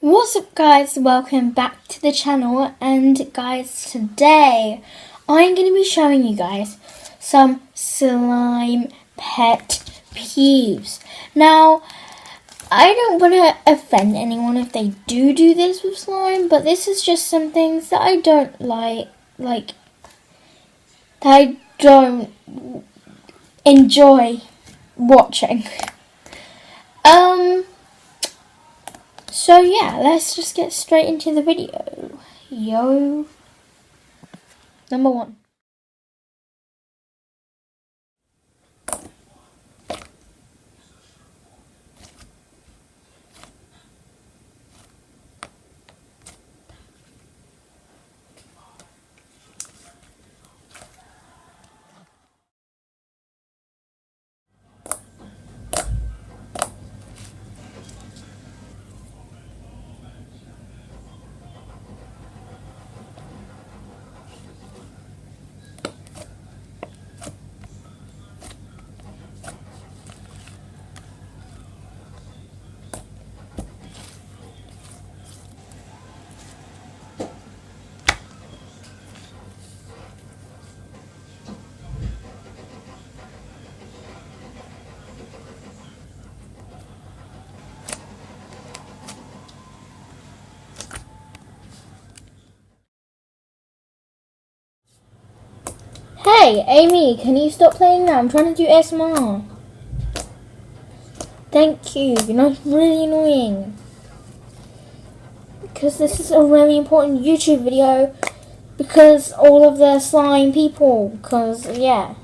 What's up guys, welcome back to the channel, and guys, today I'm going to be showing you guys some slime pet peeves. Now, I don't want to offend anyone if they do this with slime, but this is just some things that I don't like that I don't enjoy watching. So yeah, let's just get straight into the video. Number 1. Hey, Amy, can you stop playing now? I'm trying to do ASMR. Thank you. You're not really annoying. Because this is a really important YouTube video. Because all of the slime people. Because, yeah.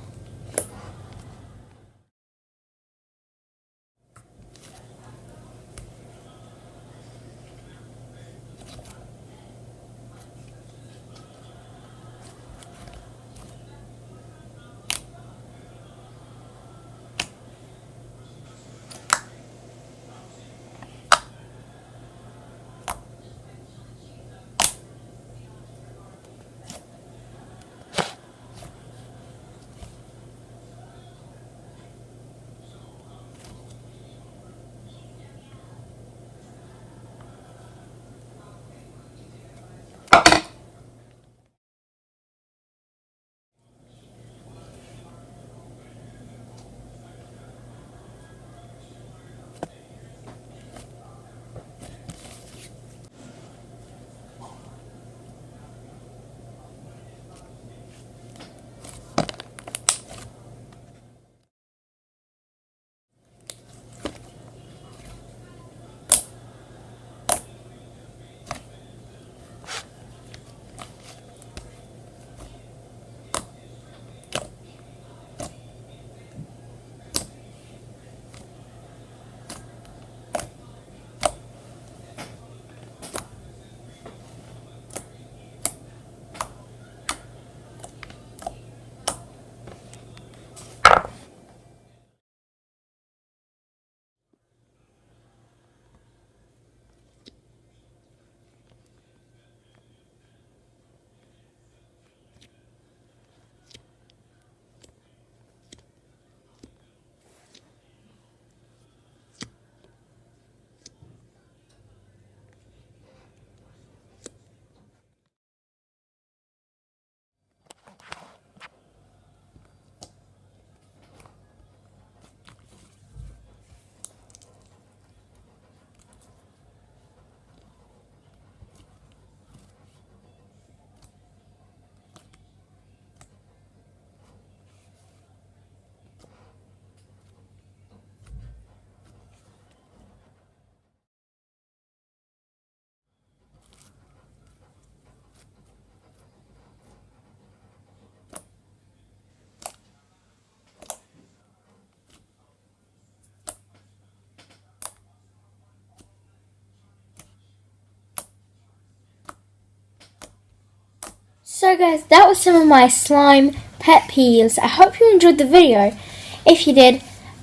So guys, that was some of my slime pet peeves. I hope you enjoyed the video. If you did,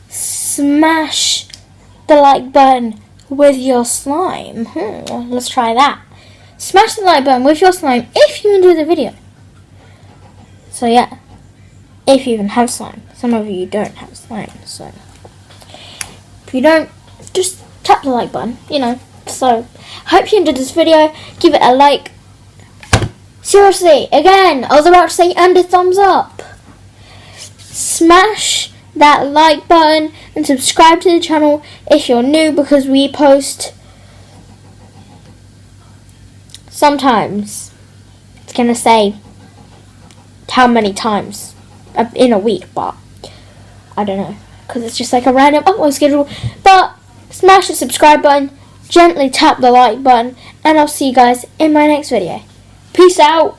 smash the like button with your slime. Let's try that. Smash the like button with your slime if you enjoyed the video. So yeah, if you even have slime. Some of you don't have slime, so if you don't, just tap the like button, So, hope you enjoyed this video. Give it a like. Seriously, again, I was about to say, and a thumbs up. Smash that like button and subscribe to the channel if you're new, because we post sometimes. It's gonna say how many times in a week, but I don't know, because it's just like a random upload schedule. But smash the subscribe button, gently tap the like button, and I'll see you guys in my next video. Peace out.